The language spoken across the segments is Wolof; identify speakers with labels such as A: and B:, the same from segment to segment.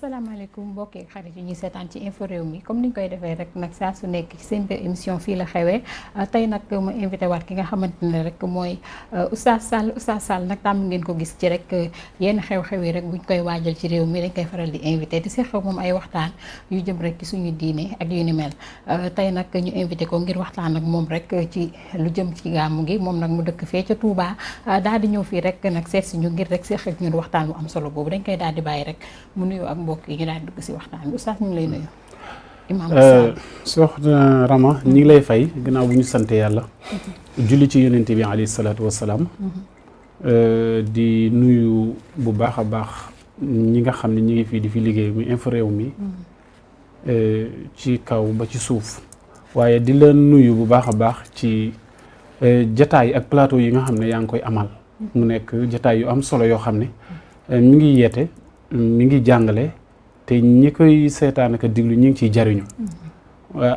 A: asalaamaaleykum mbokki ak xarit yi ñuy seetaan ci info réew mi comme ni ñu koy defee rek nag saa su nekk ci seen émission fii la xewee tey nag ma invité waat ki nga xamante ne rek mooy Oustaz Sall nag tàmm ngeen ko gis ci rek yenn xew-xew yi rek buñ koy waajal ci réew mi dañ koy faral di invité di seq moom ay waxtaan yu jëm rek ci suñu diine ak yu ni mel tey nag ñu invité ko ngir waxtaan ak moom rek ci lu jëm ci gàmmu gi moom nag mu dëkk fee ca Touba daal di ñëw fii rek nag seet si ñu ngir rek seq ak ñun waxtaan bu am solo boobu dañ koy daal di bàyyi rek mu nuyoo ak mbokk yi ñu daal di dugg si waxtaan bi Oustaz ñu ngi lay nuyu. Imam
B: soxna Rama ñi ngi lay fay gannaaw bu ñu sante yàlla. julli ci yonent bi alayhi salaatu wassalaam. di nuyu bu baax a baax ñi nga xam ne ñi ngi fii di fi liggéey mi info réew mi. ci kaw ba ci suuf. waaye di la nuyu bu baax a baax ci jataay ak plateau yi nga xam ne yaa ngi koy amal. mu nekk jataay yu am solo yoo xam ne mi ngi yeete mi ngi jàngale te ñi koy seetaan ak diglu ñi ngi ciy jariñu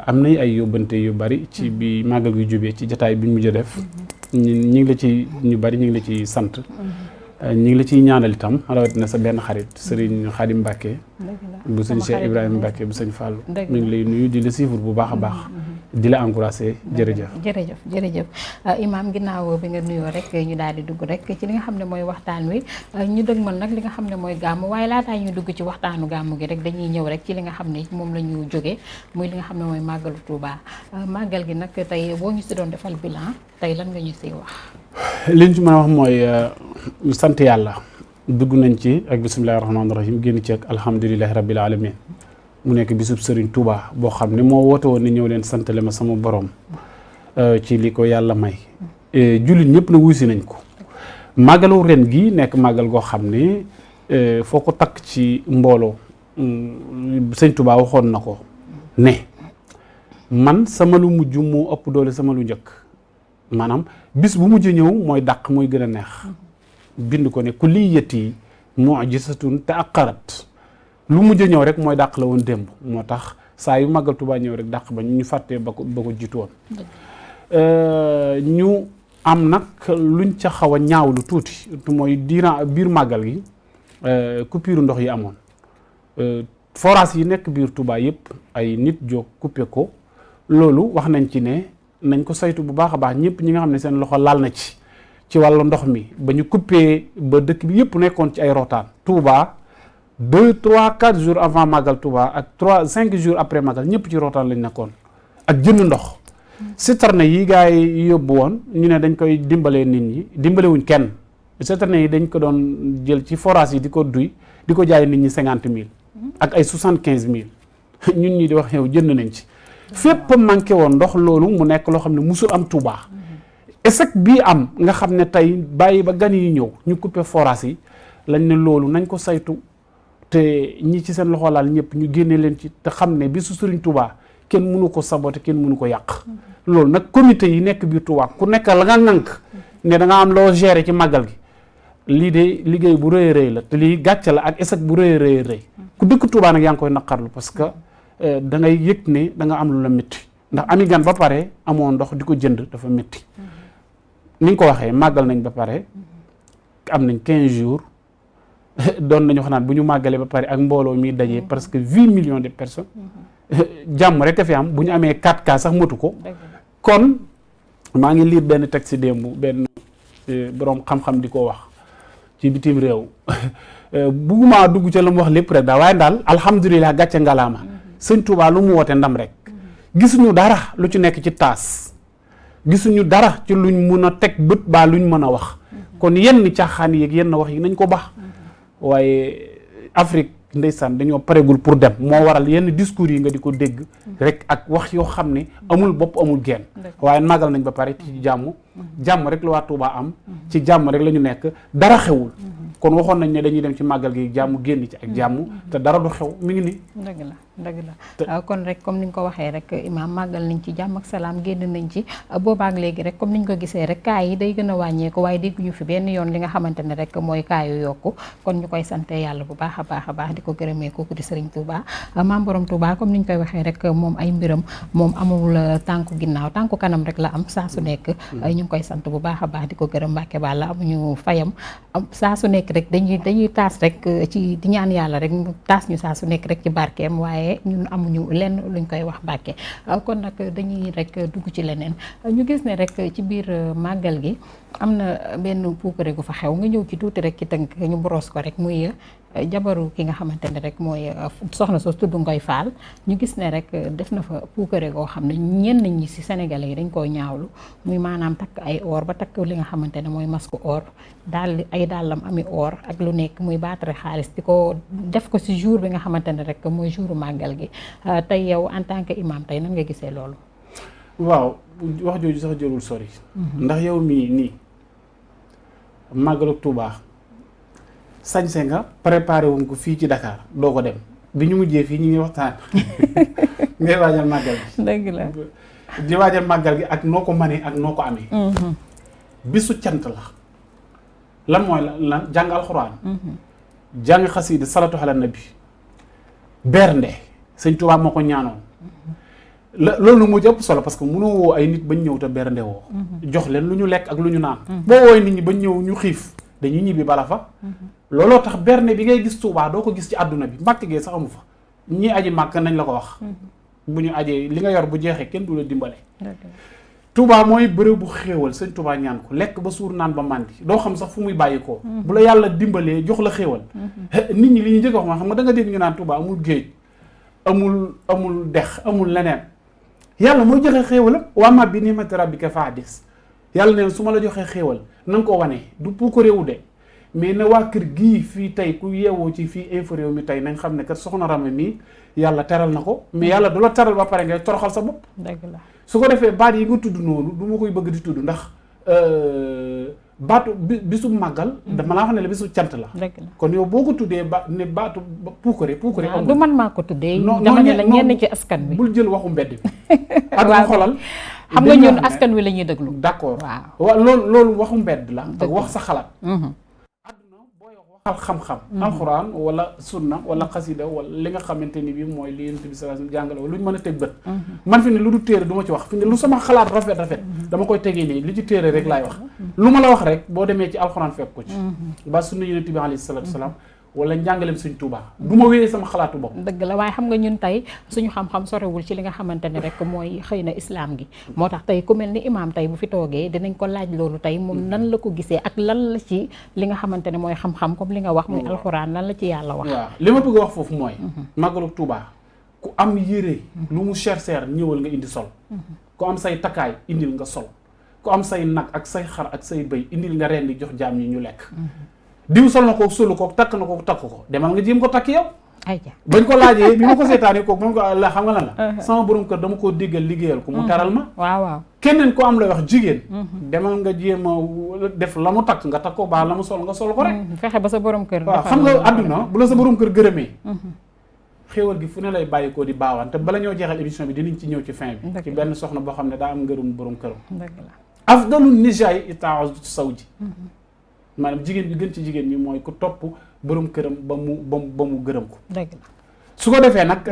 B: am na ay yóbbante yu bari ci bi màggal gi jubee ci jataay bi mujj a def ñi ngi la ci ñu bari ñu ngi la ci sant ñi ngi la ciy ñaanal itam rawatina sa benn xarit Serigne Khadim Mbacke bu sëñ Cheikh Ibrahima Mbacke bu sëñ Fallou mi ngi lay nuyu di la siifur bu baax a baax di la encouragé
A: jërëjëf Imam ginnaaw bi nga nuyoo rek ñu daal di dugg rek ci li nga xam ne mooy waxtaan wi ñu dëgmal nag li nga xam ne mooy gàmmu waaye laataa ñu dugg ci waxtaanu gàmmu gi rek dañuy ñëw rek ci li nga xam ne moom la ñu jógee muy li nga xam ne mooy màggalu Touba màggal gi nag tey boo ñu si doon defal bilan tey lan nga ñu siy wax.
B: liñ ci mën a wax mooy sant yàlla dugg nañ ci ak bisimilahi rahmaani rahim génn ci ak alhamdulilahi rabbil alamin mu nekk bisub Serigne Touba boo xam ne moo woote woon ni ñëw leen santale ma sama borom ci li ko yàlla may jullit ñëpp na wuy si nañ ko màggalu ren gi nekk màggal goo xam ne foo ko takk ci mbooloo Sëñ Touba waxoon na ko ne man sama lu mujj moo ëpp doole sama lu njëkk maanaam bis bu mujj ñëw mooy dàq mooy gën a neex bind ko ne kulliyati mu'jizatun ta'aqqarat lu mujj ñëw rek mooy dàq la woon démb moo tax saa yu màggal Tuubaa ñëw rek dàq ba ñu fàttee ba ko jiitu woon ñu am nag luñ ca xaw a ñaaw lu tuuti mooy biir màggal gi coupure ndox yi amoon forage yi nekk biir Tuubaa yëpp ay nit jóg coupé ko loolu wax nañ ci ne nañ ko saytu bu baax a baax ñëpp ñi nga xam ne seen loxo laal na ci wàllu ndox mi ba ñu coupé ba dëkk bi yëpp nekkoon ci ay rotaan Touba 2 3 4 jours avant Magal Touba ak 5 jours après Magal ñëpp ci rotaan lañ nekkoon ak jënd ndox citerne yi gars yi yóbbu woon ñu ne dañ koy dimbalee nit ñi dimbalewuñ kenn citerne yi dañ ko doon jël ci forage yi di ko duy di ko jaay nit ñi 50 000 ak ay 75 000 ñun ñi di wax yow jënd nañ ci fépp manqué woon ndox loolu mu nekk loo xam ne musul am Touba échec bii am nga xam ne tey bàyyi ba gan yi ñëw ñu coupé forage yi lañ ne loolu nañ ko saytu te ñi ci seen loxo laal ñëpp ñu génne leen ci te xam ne bisu Serigne Touba kenn mënu ko saboté kenn mënu ko yàq loolu nag comité yi nekk biir Touba ku nekk la nga ŋànk ne da nga am loo gérer ci màggal gi lii de liggéey bu rëy rëy la te lii gàcce la ak échec bu rëy rëy ku dëkk Touba nag yaa ngi koy naqarlu parce que da ngay yëg ne da nga am lu la métti ndax ami gan ba pare amoo ndox di ko jënd dafa métti ni nga ko waxee màggal nañ ba pare am nañ 15 jours doon nañu wax naan bu ñu màggalee ba pare ak mbooloo mi dajee presque 8 millions de personnes jàmm rek a fi am bu ñu amee 4 cas sax motu ko kon maa ngi lire benn texte démb benn boroom xam-xam di ko wax ci bitim réew bugguma dugg ca la mu wax lépp rek daal waaye daal alhamdulilah gàcce ngalaama Sëñ Touba lu mu woote ndam rek gisuñu dara lu ci nekk ci taas gisuñu dara ci luñ mun a teg bët baa luñ mën a wax kon yenn caaxaan yeeg yenn wax yi nañ ko baax waaye Afrique ndeysaan dañoo paregul pour dem moo waral yenn discours yi nga di ko dégg rek ak wax yoo xam ne amul bopp amul genn waaye màggal nañ ba pare ci jàmm rek la waa Touba am ci jàmm rek la ñu nekk dara xewul kon waxoon nañ ne dañuy dem ci màggal gi jàmm génn ci ak jàmm te dara du xew mi ngi nii.
A: dëgg la dëgg la kon rek comme ni nga ko waxee rek imaam màggal nañ ci jàmm ak salaam génn nañ ci boobaak léegi rek comme ni ñu ko gisee rek kaa yi day gën a wàññeeku waaye dégguñu fi benn yoon li nga xamante ne rek mooy kaa yu yokku kon ñu koy sante yàlla bu baax a baax di ko gërëmee kooku di Serigne Touba maam borom Touba comme ni ñu koy waxee rek moom ay mbiram moom amul tànku ginnaaw tànku kanam rek la am saa su nekk ñu ngi koy sant bu baax a baax di ko gërëm Mbàkke Balla amuñu fayam saa su nekk rek dañuy taas rek ci di ñaan yàlla rek mu taas ñu saa su nekk rek ci barkeem waaye ñun amuñu lenn luñ koy wax Mbàkke kon nag dañuy rek dugg ci leneen ñu gis ne rek ci biir màggal gi am na benn puukare gu fa xew nga ñëw ci tuuti rek ci tënk ñu boros ko rek muy jabaru ki nga xamante ne rek mooy soxna soo tudd Ngoy Faal ñu gis ne rek def na fa puukare goo xam ne ñenn ñi ci Sénégalais yi dañ koo ñaawlu muy maanaam takk ay or ba takk li nga xamante ne mooy masque or daal ay dàllam ami or ak lu nekk muy baatare xaalis di ko def ko ci jour bi nga xamante ne rek mooy jouru màggal gi tey yow en tant que imam tey nan nga gisee loolu.
B: waaw wax jooju sax jërul sori. ndax yow mii nii màggalu Tuubaa sañse nga préparé wuñ ko fii ci Dakar doo ko dem bi ñu mujjee fii ñu ngi waxtaan ngay waajal màggal gi.
A: dëgg la
B: di waajal màggal gi ak noo ko manee ak noo ko amee. bisu cant la. lan mooy lan jàng alxuraan. jàng xasiida salatu ala nabi bernde sëñ Tuubaa moo ko ñaanoon. loolu nag moo ci ëpp solo parce que mënoo woo ay nit bañ ñëw te bernde woo. jox leen lu ñu lekk ak lu ñu naan. boo wooy nit ñi bañ ñëw ñu xiif dañuy ñibbi bala fa. looloo tax bernde bi ngay gis Tuubaa doo ko gis ci àdduna bi Mbàkke gee sax amu fa ñii aji màkk nañ la ko wax. bu ñu ajee li nga yor bu jeexee kenn du la dimbale. Tuubaa mooy bërëb bu xéewal sëñ Tuubaa ñaan ko lekk ba suur naan ba màndi doo xam sax fu muy bàyyi koo bu la yàlla dimbalee jox la xéewal. nit ñi li ñu njëkk a wax xam nga da nga dégg ñu naan Tuubaa amul géej amul dex amul leneen. yàlla mooy joxe xéewalam waa ma bi ni'mati rabbika fa hadis yàlla neen su ma la joxee xéewal na nga ko wane du pour ko réewu de mais na waa kër gii fii tey ku yeewoo ci fii info réew mi tey nañ xam ne kat soxna Rama mii yàlla teral na ko mais yàlla du la teral ba pare ngay toroxal sa bopp. dëgg la su ko defee baat yi nga tudd noonu du ma koy bëgg di tudd ndax baatu bisu màggal dama laa xam ne la bisu cant la. kon yow boo ko tuddee ne baatu puukare amul.
A: du man maa ko tuddee. dama ne la ñenn ci askan wi.
B: bul jël waxu mbedd bi. ak xolal
A: xam nga ñun askan wi la ñuy déglu.
B: d'accord waaw loolu waxu mbedd la. ak wax sa xalaat. adduna booy waxal xam-xam. alxuraan wala sunna wala xasida wala li nga xamante ni bii mooy li Yonent bi sallallahu alayhi wasallam jàngale lu ñu mën a teg bët. man fi ne lu du téere du ma ci wax fi ne lu sama xalaat rafet dama koy tegee nii li ci téere rek laay wax. lu ma la wax rek boo demee ci alxuraan fekk ko ci. ba sunna Yonent bi alayhi salaatu wasalaam wala njàngaleem suñ Tuubaa du ma wéyee sama xalaatu bopp.
A: dëgg la waaye xam nga ñun tey suñu xam-xam sorewul ci li nga xamante ne rek mooy xëy na islam gi moo tax tey ku mel ni imaam tey bu fi toogee dinañ ko laaj loolu tey moom nan la ko gisee ak lan la ci li nga xamante ne mooy xam-xam comme li nga wax muy alxuraan lan la ci yàlla wax.
B: waaw li ma bëgg a wax foofu mooy. màggalu Tuubaa ku am yére lu mu cher ñëwal nga indi sol. ku am say takkaay indil nga sol ku am say nag ak say xar ak say bëy indil nga rendi jox jaam ñi ñu lekk. diw sol na ko solu ko takk na ko takk ko demal nga jéem ko takk yow. bañ ko laajee bi ma ko seetaanee kooku moom ko la xam nga lan la. sama borom kër dama koo déggal liggéeyal ko mu teral ma. waaw keneen ko am lay wax jigéen. demal nga jéem a def la mu takk nga takk ko baax la mu sol nga sol ko rek.
A: fexe ba sa borom kër.
B: waaw xam nga àdduna bu la sa borom kër gërëmee. xéewal gi fu ne lay bàyyi koo di baawaan te bala ñoo jeexal émission bi dinañ ci ñëw ci fin bi. ci benn soxna boo xam ne daa am ngërëm borom këram. afdalu nijaay itaa'atu zawji maanaam jigéen bi gën ci jigéen ñi mooy ku topp borom këram ba mu gërëm ko. dëgg la su ko defee nag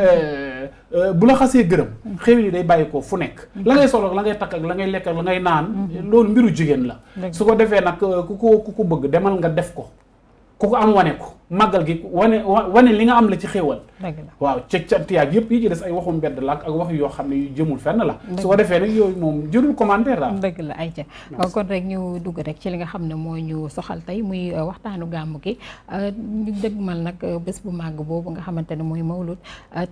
B: bu la xasee gërëm. xéwal yi day bàyyi ko fu nekk. la ngay solo ak la ngay takk ak la ngay lekk ak la ngay naan. loolu mbiru jigéen la. su ko defee nag ku ko bëgg demal nga def ko. ku ko am wane ko màggal gi wane li nga am la ci xéewal. dëgg la waaw ca cant yaag yëpp yi ci des ay waxu mbedd la ak wax yoo xam ne yu jëmul fenn la. su ko defee nag yooyu moom jërul commentaire daal. dëgg la ayca kon rek ñu dugg rek ci li nga xam ne moo ñu soxal tey muy waxtaanu gàmmu gi ñu dëgmal nag bés bu màgg boobu nga xamante ne mooy mawlud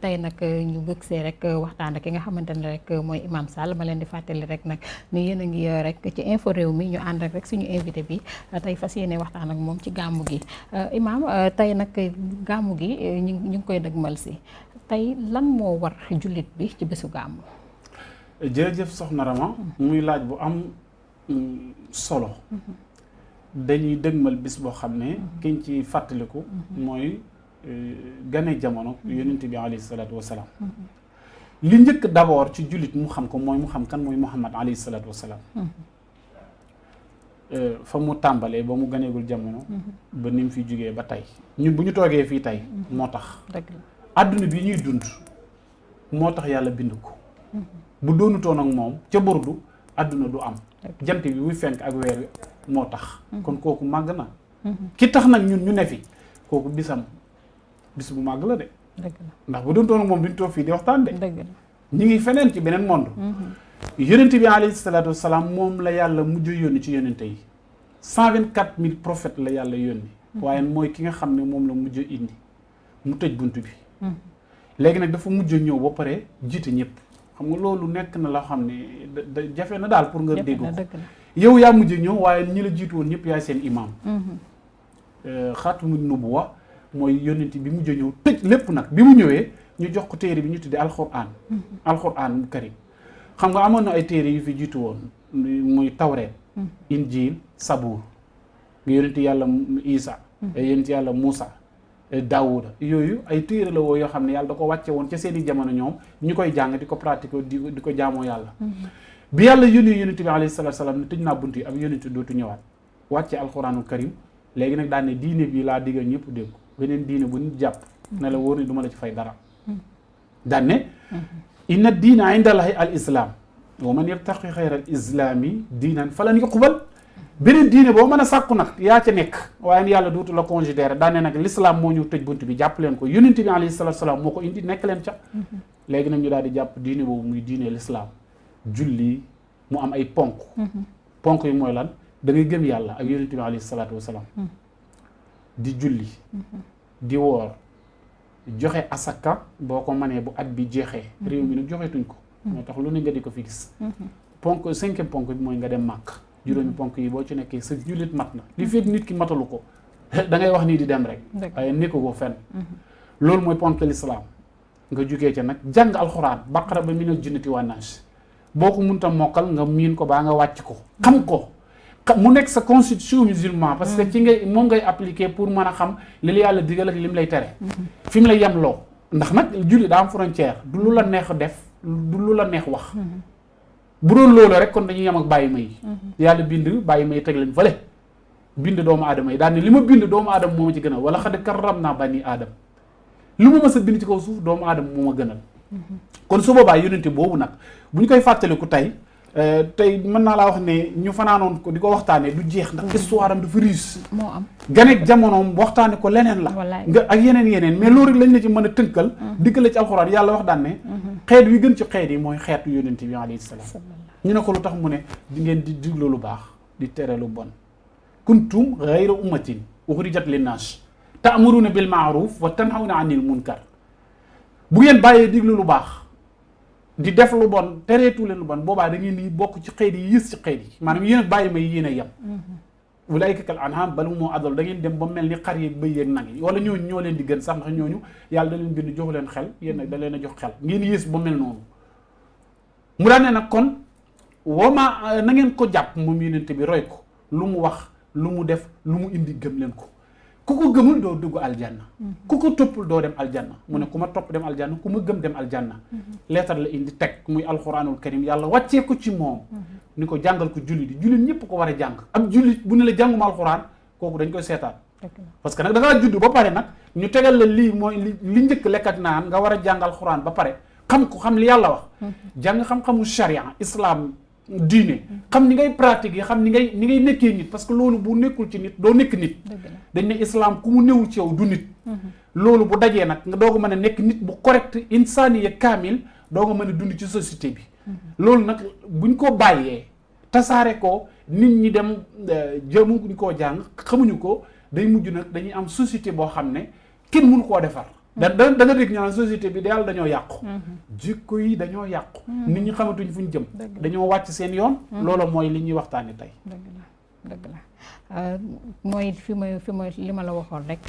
B: tey nag ñu bëgg see rek waxtaan ak ki nga xamante ne rek mooy Imam Sall ma leen di fàttali rek nag ni yéen a ngi rek ci info réew mi ñu ànd rek suñu invité bi tey fas yéene waxtaan ak moom ci gàmmu gi Imam tey nag gàmmu gi ñu ngi koy dëgmal si tey lan moo war jullit bi ci bésu gàmmu. jërëjëf soxna Rama muy laaj bu am solo dañuy dëgmal bis boo xam ne kiñ ci fàttaliku mooy gane jamono yonent bi alayhi salaatu wasalaam li njëkk d'abord ci jullit mu xam ko mooy mu xam kan mooy Muhammad alayhi salaatu wasalaam fa mu tàmbalee ba mu ganeegul jamono ba ni mu fi jógee ba tey ñun bu ñu toogee fii tey moo tax àdduna bi ñuy dund moo tax yàlla bind ko bu doonutoon ak moom ca burdu àdduna du am jant bi muy fenk ak weer wi moo tax kon kooku màgg na ki tax nag ñun ñu ne fi kooku bisam bis bu màgg la de ndax bu doonutoon ak moom duñ toog fii di waxtaan de ñu ngi feneen ci beneen monde yonent bi alayhi salaatu wasalaam moom la yàlla mujj yónni ci yonente yi 124 000 prophètes la yàlla yónni waaye mooy ki nga xam ne moom la mujj indi mu tëj bunt bi léegi nag dafa mujj ñëw ba pare jiite ñëpp xam nga loolu nekk na la xam ne jafe na daal pour nga dégg ko yow yaa mujj ñëw waaye ñi la jiitu woon ñëpp yaay seen imam xaatimu nubuwa mooy yonent bi mujj ñëw tëj lépp nag bi mu ñëwee ñu jox ko téere bi ñu tuddee alquran karim xam nga amoon na ay téere yu fi jiitu woon muy tawreet injil sabuur nga yonent yàlla isa yonent yàlla muusa daawuda yooyu ay téere la woo yoo xam ne yàlla da ko wàcce woon ca seeni jamono ñoom ñu koy jàng di ko pratiquer di ko jaamoo yàlla bi yàlla yónnee yonent bi alayhi salaatu salaam ne tëj naa bunt yi ab yonent dootu ñëwaat wàcce alxuraanul karim léegi nag daan ne diine bi laa diggal ñëpp dégg ko beneen diine bu nit jàpp ne la wóor ni du ma la ci fay dara daan ne inna diina indallahi al islam wa man yabtaqi xayra al islami diinan falan yuqbal beneen diine boo mën a sàkku nag yaa ca nekk waaye yàlla dootu la considéré daane nag l'islam moo ñu tëj bunt bi jàpp leen ko yonent bi alayhi salaatu salaam moo ko indi nekk leen ca léegi nag ñu daal di jàpp diine boobu muy diine l'islam julli mu am ay ponk yi mooy lan da ngay gëm yàlla ak yonent bi alayhi salaatu wasalaam di julli di woor joxe asaka boo ko mënee bu at bi jeexee réew mi nag joxetuñ ko moo tax lu ne nga di ko fi gis ponk 5e ponk bi mooy nga dem màkk juróomi ponk yi boo ci nekkee sa jullit mat na li fekk nit ki matalu ko da ngay wax nii di dem rek waaye nekk ko fenn loolu mooy ponk l'islam nga jugee ca nag jàng alxuraan baqara ba minal jinnati wan naas boo ko munta mokkal nga miin ko baa nga wàcc ko xam ko mu nekk sa constitution musulman parce que ci ngay moom ngay appliquer pour mën a xam li la yàlla digal ak lim lay tere fi mu lay yem loo ndax nag julli daa am frontière du lu la neex def du lu la neex wax bu doon loolu rek kon dañuy yem ak bàyyi ma yi yàlla bind bàyyi ma yi teg leen fële bind doomu aadama yi daal ne li ma bind doomu aadama moo ma ci gënal wala xad karram naa bani aadama lu ma mës a bind ci kaw suuf doomu aadama moo ma gënal kon su boobaa yonente boobu nag bu ñu koy fàttaliku tey mën naa laa wax ne ñu fanaanoon ko di ko waxtaanee du jeex ndax histoire am dafa riche
A: moo am
B: ganeeg jamonoom waxtaane ko leneen la nga ak yeneen mais loolu rek lañ la ci mën a tënkal digg la ci alxuraan yàlla wax daan ne xeet wi gën ci xeet yi mooy xeetu yonente bi alayhi salaam ñu ne ko lu tax mu ne di ngeen di digle lu baax di tere lu bon kuntum ghayra ummatin ukhrijat linnaas ta'muruna bil ma'ruf wa tanhawna 'anil munkar bu ngeen bàyyee digle lu baax di def lu bon tereetu leen lu bon boobaa da ngeen di bokk ci xeet yi yées ci xeet yi maanaam yéen a bàyyi may yéen a yem ulaa'ika kal an'aam bal hum adall da ngeen dem ba mel ni xar yeeg bëy yeeg nag yi wala ñooñu ñoo leen di gën sax ndax ñooñu yàlla da leen bind jox leen xel yéen nag da leen a jox xel ngeen yées ba mel noonu mu daan ne nag kon wama na ngeen ko jàpp moom yonent bi roy ko lu mu wax lu mu def lu mu indi gëm leen ko ku ko gëmul doo dugg aljanna ku ko toppul doo dem aljanna mu ne ku ma topp dem aljanna ku ma gëm dem aljanna leetar la indi teg muy alxuraanul karim yàlla wàccee ko ci moom ni ko jàngal ko jullit yi jullit ñëpp ko war a jàng ab jullit bu ne la jànguma alxuraan kooku dañ koy seetaan parce que nag da ngaa judd ba pare nag ñu tegal la lii mooy li njëkk lekkat naan nga war a jàng alxuraan ba pare xam ko xam li yàlla wax jàng xam-xamu charia islam diine xam ni ngay pratique yi xam ni ngay nekkee nit parce que loolu bu nekkul ci nit doo nekk nit dañ ne islam ku mu newul ci yow du nit loolu bu dajee nag nga doog a mën a nekk nit bu correct insaniya kaamil doo nga mën a dund ci société bi loolu nag buñ ko bàyyee tasaare ko nit ñi dem jëmuñ koo jàng xamuñu ko day mujj nag dañuy am société boo xam ne kenn mënu koo defar da nga dégg ñaan société bi daal dañoo yàqu jikko yi dañoo yàqu nit ñi xamatuñ fu ñu jëm dañoo wàcc seen yoon loolu mooy li ñuy waxtaane tey
A: dëgg la mooy fi ma li ma la waxoon rek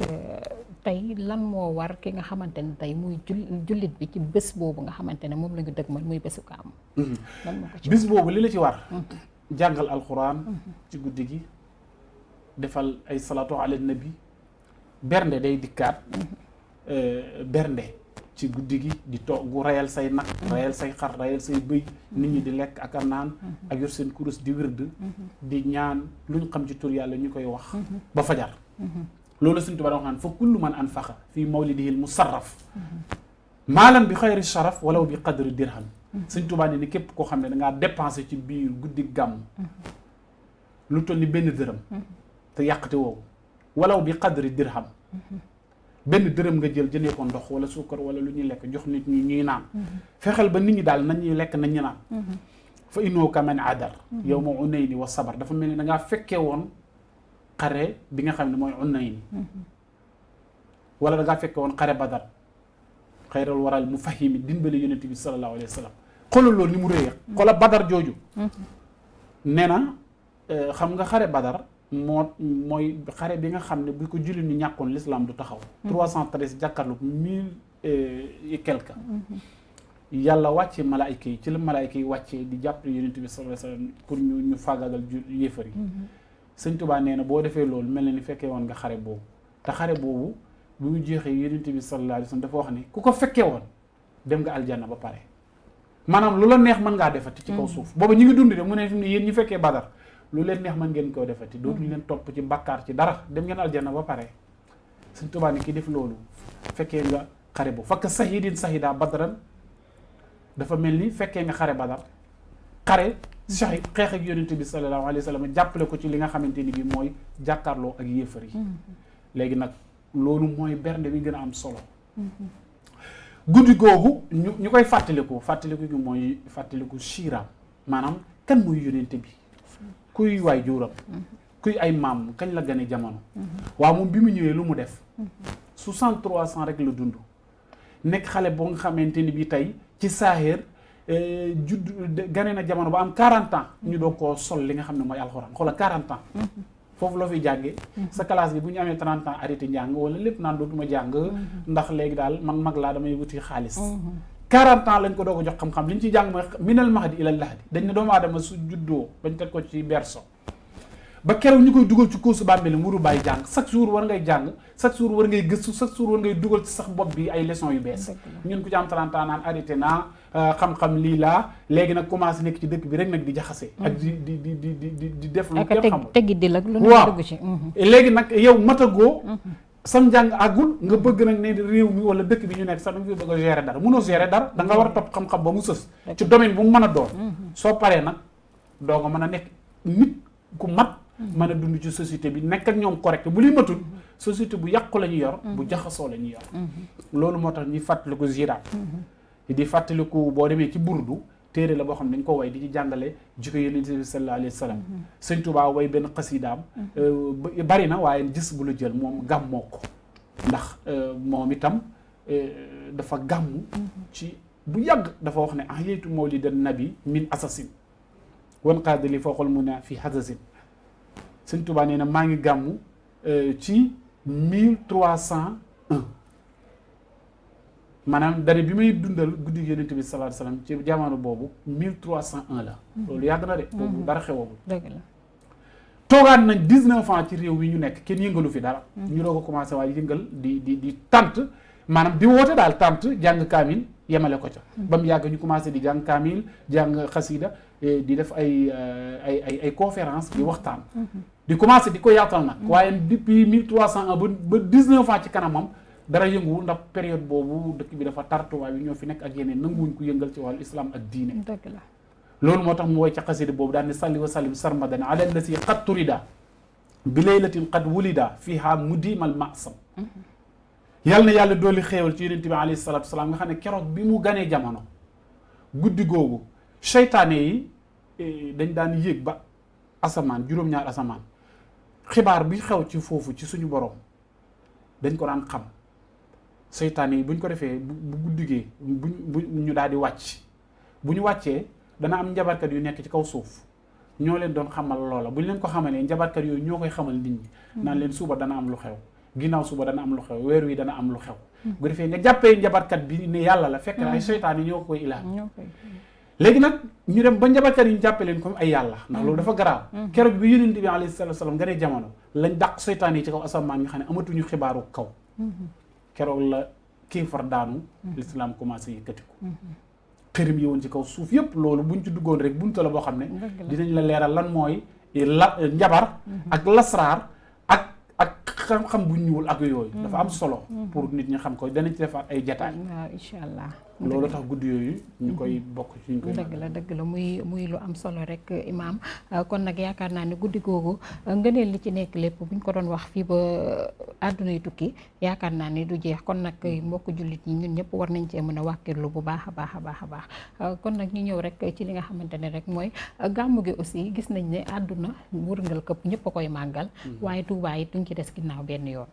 A: tey lan moo war ki nga xamante ne tey muy jullit bi ci bés boobu nga xamante ne moom la ñu dëgmal muy bésu Gàmmu lan moo ko ci
B: bés boobu li la ci war jàngal alxuraan ci guddi gi defal ay salaatu ala nabi bernde day dikkaat bernde ci guddi gi di togg rayal say nag rayal say xar rayal say bëy nit ñi di lekk ak a naan ak yor seen kurus di wird di ñaan lu ñu xam ci tur yàlla ñu koy wax ba fajar loolu Sëñ Tuubaa wax naan fa kullu man anfaqa fii mawlidihil musarraf maalan bi xayri sharaf walaw bi qadri dirham Sëñ Tuubaa ni képp koo xam ne dangaa dépensé ci biir guddi gàmm lu toll ni benn dërëm te yàqte woowu walaw bi qadri dirham benn dërëm nga jël jëndee ko ndox wala suukar wala lu ñuy lekk jox nit ñi ñuy naan fexeel ba nit ñi daal nañuy lekk nañ ñu naan fa innahu kaman adar yawma unayni wa sabar dafa mel ni da ngaa fekkee woon xare bi nga xam ne mooy unayni wala da ngaa fekkee woon xare badar xayral waral mu fahimi dimbali yonent bi sallallahu alayhi wa sallam xoolal loolu ni mu réyee xoolal badar jooju nee na xam nga xare badar mooy xare bi nga xam ne bu ko jullit ñi ñàkkoon l'islam du taxaw 313 jàkkaarlu 1000 et quelque yàlla wàccee malaayka yi ci la malaayka yi wàccee di jàppale yonent bi sallallahu alayhi wasallam pour ñu faagaagal yéefar yi Sëñ Tuubaa nee na boo defee loolu mel na ni fekkee woon nga xare boobu te xare boobu bu mu jeexee yonent bi sallallahu alayhi wasallam dafa wax ni ku ko fekkee woon dem nga aljanna ba pare maanaam lu la neex mën ngaa defati ci kaw suuf booba ñu ngi dund de mu ne fi mu ne yéen ñi fekkee badar lu leen neex mën ngeen koo defati dootuñu leen topp ci bakkaar ci dara dem ngeen aljanna ba pare Sëñ Tuubaa ni ki def loolu fekkee nga xare bu fakk sahidin sahida badran dafa mel ni fekkee nga xare badar xare shahid xeex ak yonent bi sallallahu alayhi wa sallam jàppale ko ci li nga xamante ni bi mooy jàkkaarloo ak yéefar yi léegi nag loolu mooy bernde bi gën a am solo guddi googu ñu koy fàttaliku gi mooy fàttaliku siiraam maanaam kan muy yonent bi kuy waay juuram kuy ay maam kañ la gane jamono waaw moom bi mu ñëwee lu mu def 63 ans rek la dund nekk xale boo nga xamante ni bi tey ci saaxeer judd gane na jamono ba am 40 ans ñu doog koo sol li nga xam ne mooy alxuraan xoola 40 ans foofu loo fiy jàngee sa classe bi bu ñu amee 30 ans arrêté njàng wala lépp naan dootuma jàng ndax léegi daal man mag laa damay wuti xaalis 40 ans lañ ko doog a jox xam-xam li ñu ciy jàng mooy minal mahdi ilal lahdi dañ ne doomu aadama su juddoo bañ teg ko ci berceau ba keroog ñu koy dugal ci kóosu bàmmeel wuru bàyyi jàng chaque jour war ngay jàng chaque jour war ngay gëstu chaque jour war ngay dugal ci sax bopp bi ay leçons yu bees ñun ku ci am 30 ans naan arrêté naa xam-xam lii laa léegi nag commencé nekk ci dëkk bi rek nag di jaxase ak di def lu kenn xamul teggi di la lu dugg ci léegi nag yow matagoo sam njàng àggul nga bëgg nag ne réew mi wala dëkk bi ñu nekk sax da nga fi bëgg a gérer dara mënoo gérer dara da nga war a topp xam-xam ba mu sës ci domaine bu mu mën a doon soo paree nag doo nga mën a nekk nit ku mat mën a dund ci société bi nekk ak ñoom correct bu li matul société bu yàqu la ñu yor bu jaxasoo la ñu yor loolu moo tax ñuy fàttaliku ziiraat di fàttaliku boo demee ci burdu téere la boo xam ne dañ ko way di ci jàngale jikko yonent bi sallallahu alayhi wa sallam Sëñ Tuubaa way benn xasidaam bari na waaye gis bu la jël moom gàmmoo ko ndax moom itam dafa gàmmu ci bu yàgg dafa wax ne ahyaytu mawlidan nabi min asasin wan qaadali fooxal mu ne fi hasasin Sëñ Tuubaa nee na maa ngi gàmmu ci 1301 maanaam dane bi may dundal guddi yonent bi sallallahu alayhi wasallam ci jamono boobu 1301 la loolu yàgg na de boobu dara xewagul dëgg la toogaat nañ 19 ans ci réew mi ñu nekk kenn yëngalu fi dara ñu doo ko commencé waaye yëngal di tant maanaam di woote daal tant jàng kaamil yemale ko ca ba mu yàgg ñu commencé di jàng kaamil jàng xasida di def ay conférence di waxtaan di commencé di ko yaatal nag waaye depuis 1301 ba 19 ans ci kanamam dara yënguwul ndax période boobu dëkk bi dafa tartuwaay bi ñoo fi nekk ak yeneen nanguwuñ ko yëngal ci wàllu islam ak diine dëgg la loolu moo tax mu woy ca xasida boobu daal ne salli wa sallim sarmadan ala allati qad turida bi laylatin qad wulida fiha mudimal masam yàlla na yàlla dooli xéewal ci yonent bi alayhi salatu wasalaam nga xam ne keroog bi mu ganee jamono guddi googu seytaane yi dañ daan yéeg ba asamaan juróom-ñaar asamaan xibaar bi xew ci foofu ci suñu borom dañ ko daan xam seytaane yi buñ ko defee bu guddigee bu ñu daal di wàcc bu ñu wàccee dana am njabarkat yu nekk ci kaw suuf ñoo leen doon xamal loola bu ñu leen ko xamalee njabarkat yooyu ñoo koy xamal nit ñi naan leen suba dana am lu xew ginnaaw suba dana am lu xew weer wi dana am lu xew bu defee nga jàppee njabarkat bi ne yàlla la fekk na ay seytaane ñoo koy ilaam léegi nag ñu dem ba njabarkat yi ñu jàppee leen comme ay yàlla ndax loolu dafa garaaw keroog bi yonent bi alayhi salaatu wa salaam nga ne jamono lañ dàq seytaane yi ci kaw asamaan nga xam ne amatuñu xibaaru kaw keroog la kéefar daanu l'islam commencé yëkkati ko xërëm yi woon ci kaw suuf yëpp loolu buñ ci duggoon rek buntu la boo xam ne dinañ la leeral lan mooy njabar ak lasraar ak xam-xam bu ñuul ak yooyu dafa am solo pour nit ñi xam ko danañ ci defaat ay jataay
A: waaw incha allah
B: loolu tax guddi yooyu ñu koy bokk ci ñu koy
A: dëgg la muy lu am solo rek imaam kon nag yaakaar naa ne guddi googu ngëneel li ci nekk lépp buñ ko doon wax fii ba àdduna yi tukki yaakaar naa ni du jeex kon nag mbokk jullit ñi ñun ñëpp war nañ cee mën a wàkkirlu bu baax a baax kon nag ñu ñëw rek ci li nga xamante ne rek mooy gàmmu gi aussi gis nañ ne àdduna wërngal këpp ñëpp a koy màggal waaye Touba yi duñ ci des ginnaaw benn yoon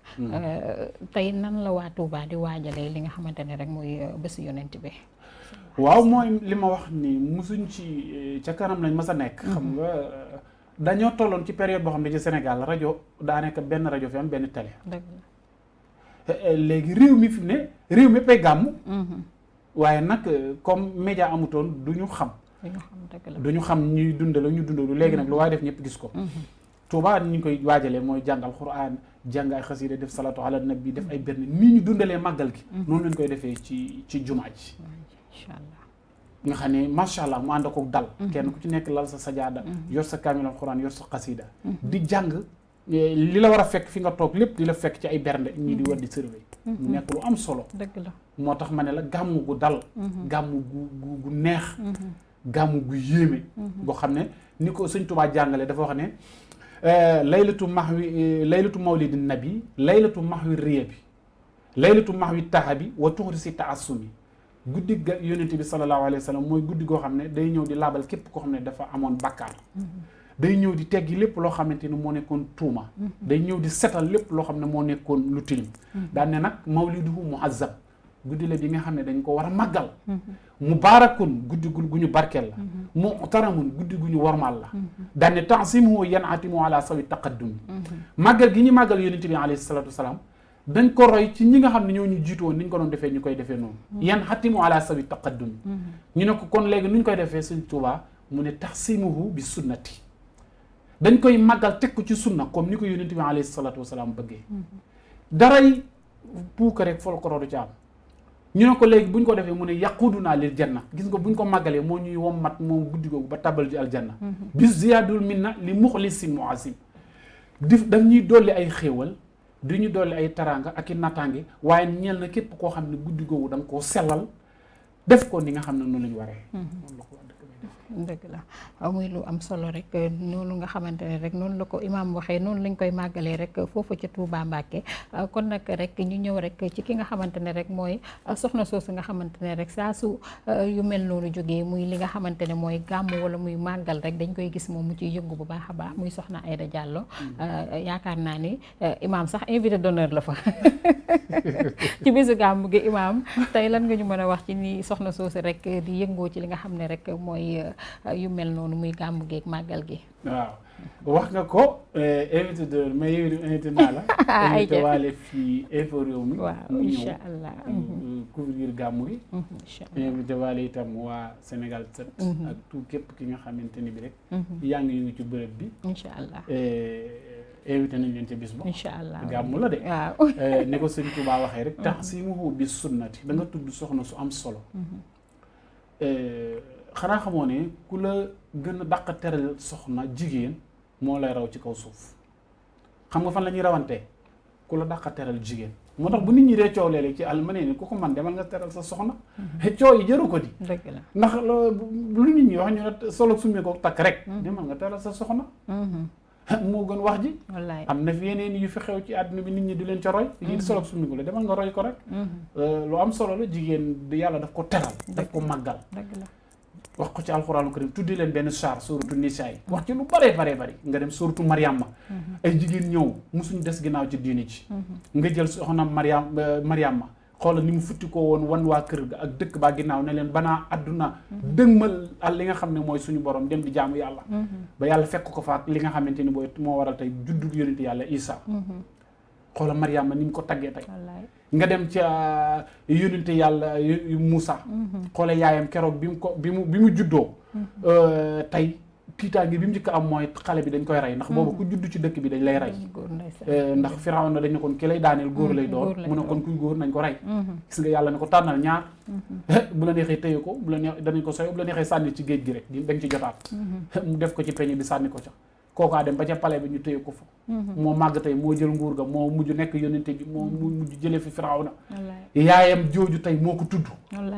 A: tey nan la waa Touba di waajalee li nga xamante ne rek mooy bésu yonent bi
B: waaw mooy li ma wax ni musuñ ci ca kanam lañ mas a nekk xam nga dañoo tolloon ci période boo xam ne ci Sénégal rajo daa nekk benn rajo fi am benn télé léegi réew mi fi ne réew mi pay gàmmu waaye nag comme média amutoon duñu xam duñu xam ñuy dundala ñu dundalu léegi nag lu waaye def ñëpp gis ko Touba ni ñu koy waajalee mooy jàng alxuraan jàng ay xasida def salatu ala nabi def ay benn nii ñu dundalee màggal gi noonu lañ koy defee ci jumaa ji
A: incha allah
B: nga xam ne macha allah mu ànd ak dal kenn ku ci nekk lal sa sajaada yor sa kaamil alxuraan yor sa xasida di jàng li la war a fekk fi nga toog lépp di la fekk ci ay bernde ñii di war di surveiller mu nekk lu am solo
A: dëgg la moo
B: tax ma ne la gàmmu gu dal gàmmu gu neex gàmmu gu yéeme boo xam ne ni ko sëñ Touba jàngale dafa wax ne laylatu mawlidi nabi laylatu mahwi riya bi laylatu mahwi tahabi wa tuxri si taassumi guddi ga yonent bi sallallahu alayhi wa sallam mooy guddi goo xam ne day ñëw di laabal képp koo xam ne dafa amoon bakkaar day ñëw di teggi lépp loo xamante ni moo nekkoon tuuma day ñëw di setal lépp loo xam ne moo nekkoon lu tilim daan ne nag mawliduhu muazzab guddi la bi nga xam ne dañ ko war a màggal mubaarakun guddi gu ñu barkeel la muhtaramun guddi gu ñu wormaal la daan ne tansimuhu yanatimu ala sawi taqaddumi màggal gi ñu màggal yonent bi alayhi salatu wasalaam dañ ko roy ci ñi nga xam ne ñoo ñu jiitu woon ni ñu ko doon defee ñu koy defee noonu yanatimu ala sawi taqaddumi ñu ne ko kon léegi nu ñu koy defee Sëñ Tuubaa mu ne taxsimuhu bi sunnati dañ koy màggal teg ko ci sunna comme ni ko yonent bi alayhi salatu wasalaam bëggee daray puuka rek folklore du ci am ñu ne ko léegi buñ ko defee mu ne yaquduna lil janna gis nga buñ ko màggalee moo ñuy wommat moom guddi googu ba tabal ji aljanna bi ziyadul minna li muxlisin muasim daf ñuy dolli ay xéewal du ñu dolli ay taranga ak i nattaange waaye ñeel na képp koo xam ne guddi googu da nga koo sellal def ko ni nga xam ne noonu la ñu waree
A: dëgg la muy lu am solo rek noonu nga xamante ne rek noonu la ko imaam waxee noonu lañ koy màggalee rek foofu ca Touba Mbacké kon nag rek ñu ñëw rek ci ki nga xamante ne rek mooy soxna soosu nga xamante ne rek saa su yu mel noonu jógee muy li nga xamante ne mooy gàmm wala muy màggal rek dañ koy gis moom mu ciy yëngu bu baax a baax muy soxna Aïda Diallo yaakaar naa ni imaam sax invité d'honneur la fa ci bisu gàmm gi imaam tey lan nga ñu mën a wax ci ni soxna soosu rek di yëngoo ci li nga xam ne rek mooy yu mel noonu muy gàmmu geeg màggal gi
B: waaw wax nga ko invité de mais yow invité naa la invité waale fii info réew mi
A: waaw incha allah
B: couvrir gàmmu gi invité waale itam waa Sénégal 7 ak tout képp ki nga xamante ni bi rek yaa ngi yëngu ci bërëb bi
A: incha allah
B: invité nañ leen ci bis ba
A: incha allah
B: gàmmu la de waaw ni ko sëñ Touba waxee rek tax si mu bi sunnati da nga tudd soxna su am solo xanaa xamoo ne ku la gën a dàq teral soxna jigéen moo lay raw ci kaw suuf xam nga fan la ñuy rawantee ku la dàq teral jigéen moo tax bu nit ñi dee coow léeg-léeg ci almane ni ku ko man demal nga teral sa soxna coow yi jëru ko di
A: dëgg la
B: ndax lu nit ñi wax ñu ne solo summi ko takk rek demal nga teral sa soxna moo gën wax ji
A: wallaay
B: am na fi yeneen yu fi xew ci àdduna bi nit ñi di leen ca roy yi di solo summi ko la demal nga roy ko rek lu am solo la jigéen yàlla daf ko teral daf ko màggal
A: dëgg la
B: wax ko ci alxuraanu karim tuddi leen benn saar suratu nisaa yi wax ci lu bare nga dem suratu Mariama ay jigéen ñëw musuñu des ginnaaw ci diini ci nga jël soxna Mariama xoolal ni mu futti ko woon wan waa kër ga ak dëkk baa ginnaaw ne leen banaa àdduna dëgmal al li nga xam ne mooy suñu borom dem di jaamu yàlla ba yàlla fekk ko fa ak li nga xamante ni booy moo waral tey juddu yonent yàlla Isa xoolal Mariama ni mu ko taggee tey nga dem ca yonente yàlla Moussa xoole yaayam keroog bi mu juddoo tey tiitaange bi mu njëkk am mooy xale bi dañ koy rey ndax boobu ku judd ci dëkk bi dañ lay rey ndax Firawna dañ ne kon ki lay daaneel góor lay doon mu ne kon kuy góor nañ ko rey gis nga yàlla ne ko tànnal ñaar bu la neexee téye ko bu la neex danañ ko soy bu la neexee sànni ci géej gi rek dañ ci jotaat mu def ko ci peñe bi sànni ko ca kookaa dem ba ca palais bi ñu téye ko fa moo màgg tey moo jël nguur ga moo mujj nekk yonente bi moo mujj jëlee fi Firawna yaayam jooju tey moo ko tudd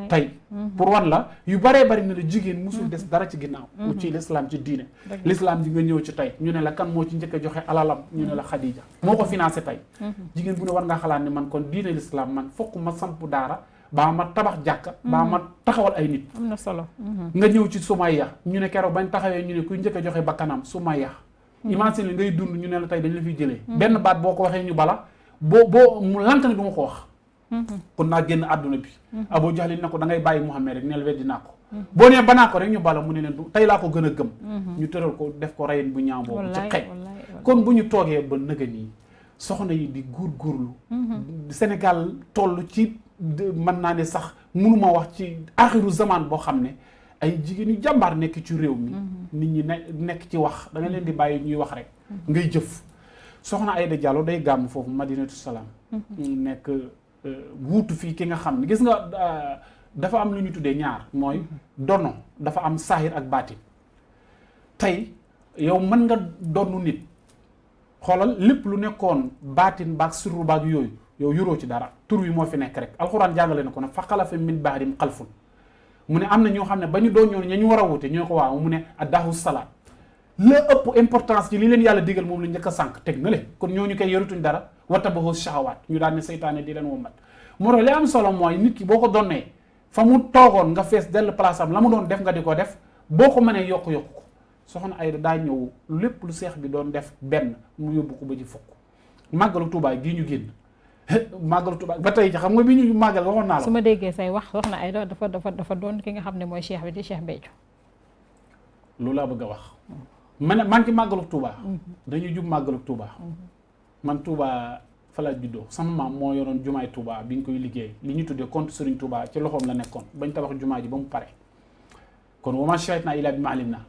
B: tey pour wan la yu baree bari ne la jigéen musul des dara ci ginnaaw mu ci l'islam ci diine l'islam di nga ñëw ci tey ñu ne la kan moo ci njëkk a joxe alalam ñu ne la Khadija moo ko financé tey jigéen bu ne war ngaa xalaat ne man kon diine l'islam man fokk ma samp daara baa ma tabax jàkka baa ma taxawal ay nit
A: am na solo
B: nga ñëw ci Sumayya ñu ne keroog bañ taxawee ñu ne kuy njëkk a joxe bakkanam Sumayya imagine ngay dund ñu ne la tey dañ la fiy jëlee benn baat boo ko waxee ñu bala boo mu lank ne du ma ko wax kon naa génn àdduna bi Abu Jahlin na ko da ngay bàyyi Muhammad rek neel weddi naa ko boo nee banaa ko rek ñu bala mu ne leen du tey laa ko gën a gëm ñu tëral ko def ko reyin bu ñaaw boobu ci xëy kon bu ñu toogee ba nëga nii soxna yi di góorgóorlu Sénégal toll ci mën naa ne sax mënuma wax ci axiru zaman boo xam ne ay jigéen yu jàmbaar nekk ci réew mi nit ñi nekk ci wax da nga leen di bàyyi ñuy wax rek ngay jëf soxna Aïda Diallo day gàmm foofu Madinatu Salaam nekk wuutu fii ki nga xam ne gis nga dafa am lu ñu tuddee ñaar mooy dono dafa am saahir ak baatin tey yow mën nga donnu nit xoolal lépp lu nekkoon baatin baag sirru baag yooyu yow yoroo ci dara tur wi moo fi nekk rek alxuraan jàngale na ko ne fa xalafa min ba'dihim xalfun mu ne am na ñoo xam ne ba ñu doon ñoon ña ñu war a wute ñoo ko waaw mu ne addahu salaat la ëpp importance ci li leen yàlla digal moom la njëkk a sànq teg na le kon ñooñu koy yorutuñ dara watabahu shahawaat ñu daan ne seytaane di leen wommat moo tax li am solo mooy nit ki boo ko donnee fa mu toogoon nga fees dell place am la mu doon def nga di ko def boo ko mënee yokk ko soxna Aïda daa ñëw lépp lu seex bi doon def benn mu yóbbu ko ba ci fukk màggalu Tuubaa gii ñu génn màggalu Tuubaa ba tey ci xam nga bi ñu màggal waxoon naa la
A: su ma déggee say wax soxna Aïda dafa doon ki nga xam ne mooy cheikh bi di Cheikh Béthio
B: loolu laa bëgg a wax man maa ngi ci màggalu Tuubaa dañuy jub màggalu Tuubaa man Tuubaa fa laa juddoo sama maam moo yoroon jumaay Tuubaa bi ñu koy liggéey li ñu tuddee compte Serigne Touba ci loxoom la nekkoon bañ tabax jumaa ji ba mu pare kon wa maa shahidnaa illaa bimaa alimnaa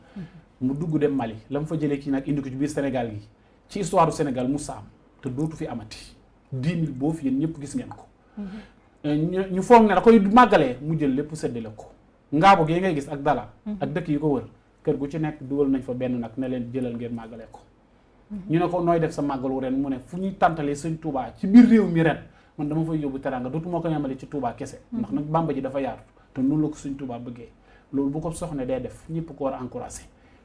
B: mu dugg dem Mali la mu fa jëlee kii nag indi ko ci biir Sénégal gi ci histoire du Sénégal mu saam te dootu fi amati 10 000 boo fi yéen ñëpp gis ngeen ko ñu foog ne da koy màggalee mu jël lépp séddale ko ngaabo gi ngay gis ak dala ak dëkk yi ko wër kër gu ci nekk dugal nañ fa benn nag ne leen jëlal ngeen màggalee ko ñu ne ko nooy def sa màggalu ren mu ne fu ñuy tàntalee sëñ Touba ci biir réew mi ren man dama fay yóbbu teranga dootu moo ko yemale ci Touba kese ndax nag Bàmba ji dafa yaatu te noonu la ko sëñ Touba bëggee loolu bu ko soxne day def ñëpp ko war a encouragé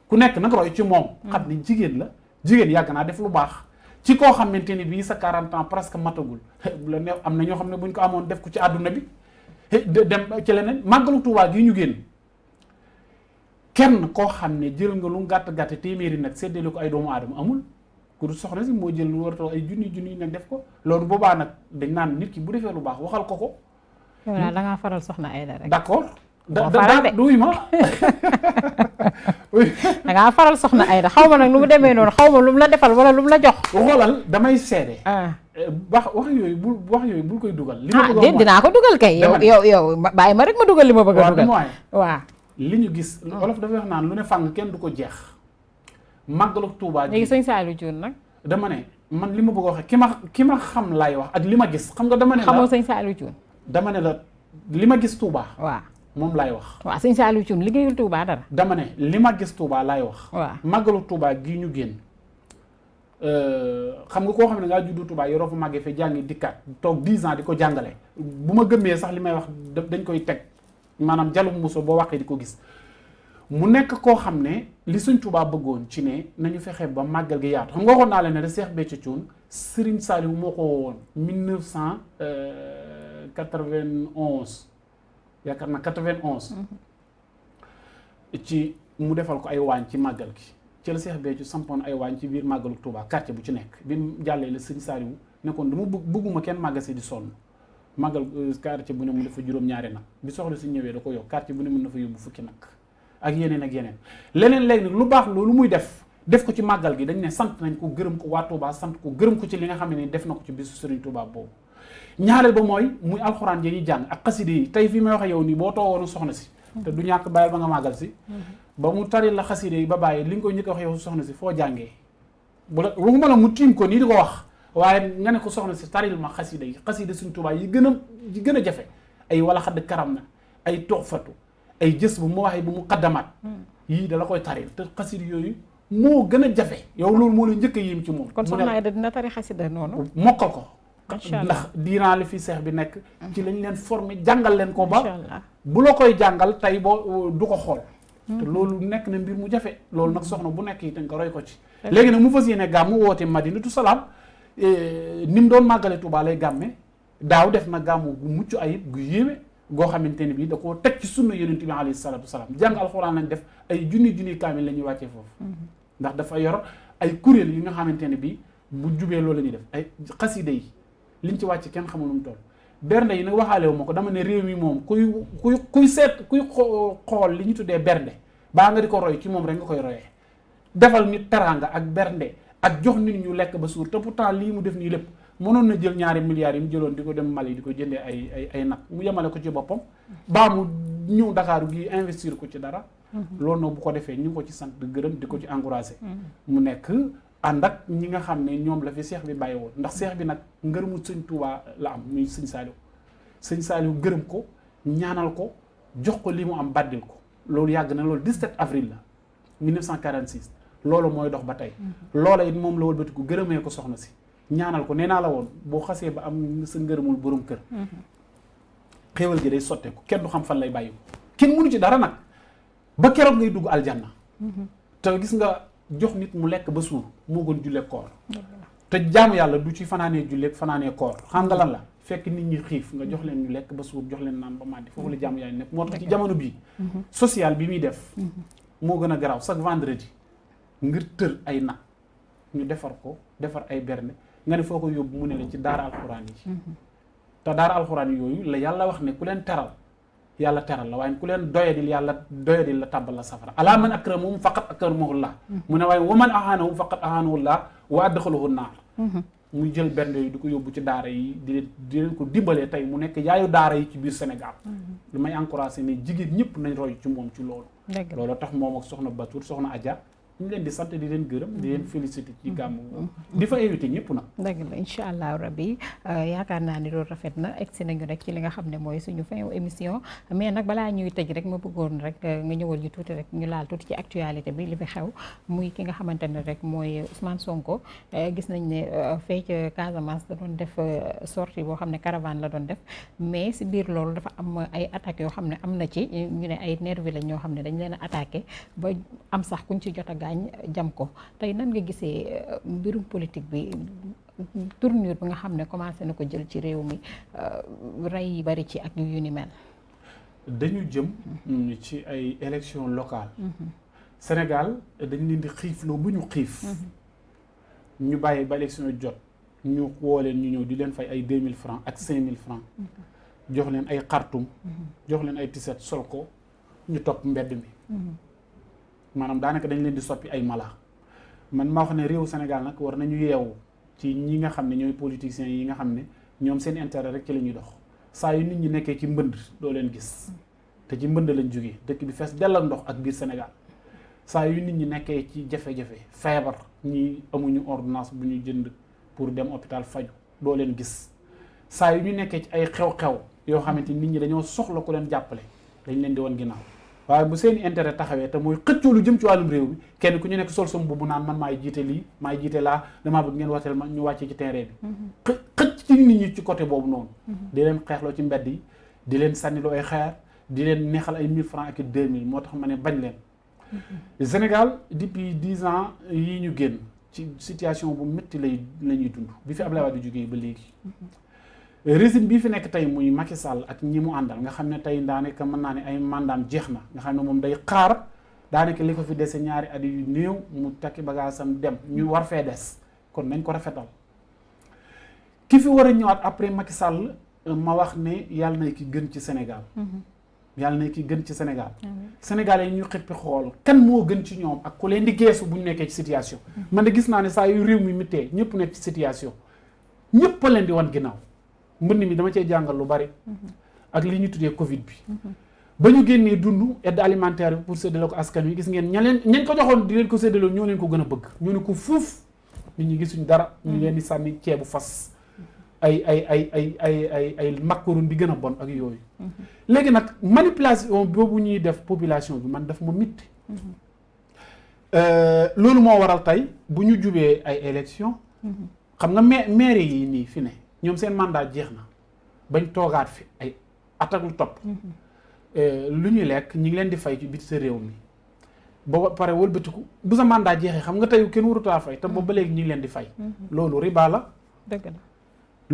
B: ku nekk nag roy ci moom xam ne jigéen la jigéen yàgg naa def lu baax ci koo xamante ni bii sa 40 ans presque matagul bu la neex am na ñoo xam ne buñ ko amoon def ko ci àdduna bi dem ci leneen màggalu Touba gii ñu génn kenn koo xam ne jël nga lu gàtt téeméeri nag séddale ko ay doomu aadama amul ku du soxna si moo jël lu war a ay junni nag def ko loolu boobaa nag dañ naan nit ki bu defee lu baax waxal ko ko.
A: yow daal da ngaa faral soxna Aïda rek.
B: d'accord. duy ma.
A: da ngaa faral soxna Aïda xaw ma nag nu mu demee noonu xaw ma lu mu la defal wala lu mu la jox.
B: xoolal damay seede. wax yooyu bul koy dugal. li ma bëgg a
A: dinaa ko dugal kay. yow bàyyi ma rek ma dugal li ma bëgg a dugal. waaw
B: li ñu gis. olof dafay wax naan lu ne fàng kenn du ko jeex. màggalu Tuubaa
A: léegi sëñ Saliou Thioune nag.
B: dama ne man li ma bëgg a wax ki ma xam laay wax ak li ma gis xam nga dama ne la
A: xamoo sëñ Saliou Thioune.
B: dama ne la li ma gis Tuubaa.
A: waaw
B: moom laay wax.
A: waaw sëñ Saliou Thioune liggéeyul Tuubaa dara.
B: dama ne li ma gis Tuubaa laay wax.
A: waaw
B: màggalu Tuubaa gii ñu génn xam nga koo xam ne ngaa juddu Tuubaa yoroo fa màggee fa jàngi dikkaat toog 10 ans di ko jàngale bu ma gëmmee sax li may wax dañ koy teg maanaam jalum muso boo waxee di ko gis. mu nekk koo xam ne li Sëñ Tuubaa bëggoon ci ne nañu fexe ba màggal gi yaatu xam nga waxoon naa leen ne de Cheikh Béthio Thioune Serigne Saliou moo ko woon 1991 yaakaar naa 91 ci mu defal ko ay waañ ci màggal gi ci la Cheikh Béthio sampoon ay waañ ci biir màggalu Tuubaa quartier bu ci nekk bi mu jàllee la Serigne Saliou nekkoon dama bëgguma kenn màggal si di sonn màggal quartier bu ne mu dafa juróom-ñaari nag bi soxla si ñëwee da ko yokk quartier bu ne mën na fa yóbbu fukki nag ak yeneen leneen léegi nag lu baax loolu muy def ko ci màggal gi dañ ne sant nañ ko gërëm ko waa Touba sant ko gërëm ko ci li nga xam ne def na ko ci bisu Serigne Touba boobu ñaareel ba mooy muy alxuraan yi ñuy jàng ak xaside yi tey fii may waxe yow nii boo toogoon soxna si te du ñàkk bàyyil ba nga màggal si ba mu taril la xasida yi ba bàyyi li nga koy njëkk a wax yow soxna si foo jàngee bu la waxuma la mu tiim ko nii di ko wax waaye nga ne ko soxna si taril ma xasida yi xasida Sëñ Tuubaa yi gën a jafe ay wala xadd karam na ay toxfatu ay jës bu mu waxee bu mu xaddamaat yii dala koy taril te xasida yooyu moo gën a jafe yow loolu moo la njëkk a yéem ci moom.
A: kon soxna Aida dina tari xasida noonu.
B: mokkal ko. ndax diiraan li fi seex bi nekk. ci lañ leen formé jàngal leen ko ba. bu la koy jàngal tey boo du ko xool. te loolu nekk na mbir mu jafe. loolu nag soxna bu nekk itam nga roy ko ci. léegi nag mu fas yéene gàmmu woote Madinatu Salaam ni mu doon màggale Tuubaa lay gàmme daaw def na gàmmu gu mucc ayib gu yéeme. goo xamante ni bii da koo teg ci sunna yonent bi alayhi salaatu wasalaam jàng alxuraan lañ def ay junni kaamil la ñuy wàccee foofu ndax dafa yor ay kuréel yi nga xamante ne bii bu jubee loolu la ñuy def ay xasida yi liñ ci wàcc kenn xamul nu mu toll bernde yi nag waxaale wu ma ko dama ne réew mi moom kuy seet kuy xool li ñu tuddee bernde baa nga di ko roy ci moom rek nga koy royee defal nit teraanga ak bernde ak jox nit ñu lekk ba suur te pourtant lii mu def nii lépp mënoon na jël ñaari milliards yi mu jëloon di ko dem Mali di ko jëndee ay nag mu yemale ko ci boppam baa mu ñëw Dakar gi investir ko ci dara loolu nag bu ko defee ñu ngi ko ci sant di gërëm di ko ci encouragé mu nekk ànd ak ñi nga xam ne ñoom la fi seex bi bàyyi woon ndax seex bi nag ngërëmu Sëñ Tuubaa la am muy Sëñ Saaliw gërëm ko ñaanal ko jox ko li mu am baddil ko loolu yàgg na loolu 17 avril la 1946 loolu mooy dox ba tey loola it moom la wëlbatiku gërëmee ko soxna si ñaanal ko nee naa la woon boo xasee ba am sa ngërëmul borom kër xéewal gi day sotteeku kenn du xam fan lay bàyyi ko kenn mënu ci dara nag ba keroog ngay dugg aljanna te gis nga jox nit mu lekk ba suur moo gën jullee koor te jaamu yàlla du ci fanaanee julleek fanaanee koor xam nga lan la fekk nit ñi xiif nga jox leen ñu lekk ba suur jox leen naan ba màndi foofu la jaamu yàlla nekk moo tax ci jamono bii social bi muy def moo gën a garaaw chaque vendredi ngir tër ay nag ñu defar ko defar ay berne nga ne foo ko yóbbu mu ne la ci daara alxuraan yi te daara alxuraan yooyu la yàlla wax ne ku leen teral yàlla teral la waaye ku leen doyadil yàlla doyadil la tàbbal la safara alaa man akramahum faqat akramahullah mu ne waaye wa man ahanahum faqat ahanahullah wa adxalahu naar muy jël bernde yi di ko yóbbu ci daara yi di leen ko dimbalee tey mu nekk yaayu daara yi ci biir Sénégal lu may encouragé ne jigéen ñëpp nañ roy ci moom ci loolu loolu tax moom ak soxna Batour soxna Adja ñu leen di sant di leen gërëm di leen félicité ci gàmmu di fa invité ñëpp nag
A: dëgg la incha allah rabbi yaakaar naa ni loolu rafet na egsi nañu rek ci li nga xam ne mooy suñu fin émission mais nag balaa ñuy tëj rek ma bëggoon rek nga ñëwal ñu tuuti rek ñu laal tuuti ci actualité bi li fi xew muy ki nga xamante ne rek mooy Ousmane Sonko gis nañ ne fee ca Casamance da doon def sortie boo xam ne caravane la doon def mais si biir loolu dafa am ay attaques yoo xam ne am na ci ñu ne ay nervi lañ ñoo xam ne dañ leen a attaqué ba am sax kuñ ci jot a gaañ jam ko tey nan nga gisee mbirum politique bi tournure bi nga xam ne commencé na ko jël ci réew mi rey yi bari ci ak yu ni mel.
B: dañu jëm ci ay élections locales Sénégal dañ leen di xiifloo bu ñu xiif ñu bàyyi ba élection yi jot ñu woo leen ñu ñëw di leen fay ay 2000 francs ak 5000 francs jox leen ay xartum jox leen ay tiset sol ko ñu topp mbedd mi maanaam daanaka dañ leen di soppi ay mala man maa wax ne réewu Sénégal nag war nañu yeewu ci ñi nga xam ne ñooy politiciens yi nga xam ne ñoom seen intérêt rek ci la ñuy dox saa yu nit ñi nekkee ci mbënd doo leen gis te ci mbënd lañ jógee dëkk bi fees dell ak ndox ak biir Sénégal saa yu nit ñi nekkee ci jafe-jafe feebar ñi amuñu ordonnance bu ñu jënd pour dem hôpital faju doo leen gis saa yu ñu nekkee ci ay xew-xew yoo xamante nit ñi dañoo soxla ku leen jàppale dañ leen di woon ginnaaw waaye bu seen intérêt taxawee te mooy xëccoo lu jëm ci wàllum réew mi kenn ku ñu nekk sol som bu naan man maay jiite lii maay jiite laa damaa bëgg ngeen wateel ma ñu wàccee ci terrain bi xëcc ci nit ñi ci côté boobu noonu di leen xeexloo ci mbedd yi di leen sànniloo ay xeer di leen neexal ay 1000 francs ak 2000 moo tax ma ne bañ leen Sénégal depuis 10 ans yi ñu génn ci situation bu métti la ñuy dund bi fi Abdoulaye Wade jógee ba léegi régime bii fi nekk tey muy Macky Sall ak ñi mu àndal nga xam ne tey daanaka mën naa ne ay mandaam jeex na nga xam ne moom day xaar daanaka li ko fi dese ñaari at yu néew mu takki bagaasam dem ñu war fee des kon nañ ko rafetal ki fi war a ñëwaat après Macky Sall ma wax ne yàlla na ki gën ci Sénégal yàlla na ki gën ci Sénégal Sénégalais yi ñu xippi xool kan moo gën ci ñoom ak ku leen di geesu bu ñu nekkee ci situation man de gis naa ne saa yu réew mi mittee ñëpp nekk ci situation ñëpp a leen di wan ginnaaw mbënd mi dama cee jàngal lu bari ak li ñu tuddee Covid bi ba ñu génnee dund aide alimentaire bi pour séddale ko askan wi gis ngeen ñañ ko joxoon di leen ko séddale ñoo leen ko gën a bëgg ñoo ne ko fuuf nit ñi gisuñ dara ñu leen di sànni ceebu fas ay macaron bi gën a bon ak yooyu léegi nag manipulation boobu ñuy def population bi man daf ma mitti loolu moo waral tey bu ñu jubee ay élection xam nga maire yi nii fi ne ñoom seen mandat jeex na bañ toogaat fi ay at ak lu topp lu ñuy lekk ñi ngi leen di fay ci biti sa réew mi ba pare wëlbatiku bu sa mandat jeexee xam nga tey kenn warutaa fay te boobu ba léegi ñi ngi leen di fay loolu riba la
A: dëgg la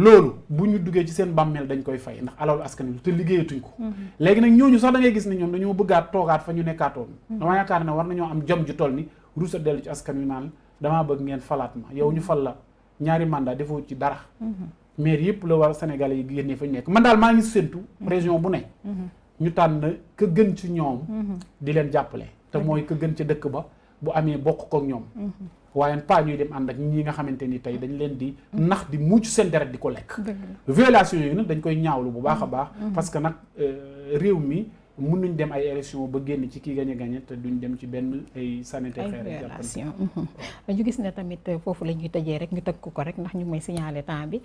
B: loolu bu ñu duggee ci seen bàmmeel dañ koy fay ndax alalu askan wi te liggéeyatuñ ko léegi nag ñooñu sax da ngay gis ne ñoom dañoo bëggaat toogaat fa ñu nekkaatoon dama yaakaar ne war nañoo am jom ju toll ni ruusa dellu ci askan wi naan damaa bëgg ngeen falaat ma yow ñu fal la ñaari mandat defoo ci dara maire yëpp la war Sénégalais yi génnee fa ñu nekk man daal maa ngi séntu région bu ne ñu tànn ka gën ci ñoom di leen jàppale te mooy ka gën ca dëkk ba bu amee bokk kook ñoom waaye pas ñuy dem ànd ak ñi nga xamante ni tey dañ leen di nax di mucc seen deret di ko lekk violation yooyu nag dañ koy ñaawlu bu baax a baax parce que nag réew mi mun nañ dem ay élection ba génn ci kii gañe te duñ dem ci benn ay sanité xeer
A: violation ñu gis ne tamit foofu la ñuy tëjee rek ñu tëgg ko rek ndax ñu may signaler temps bi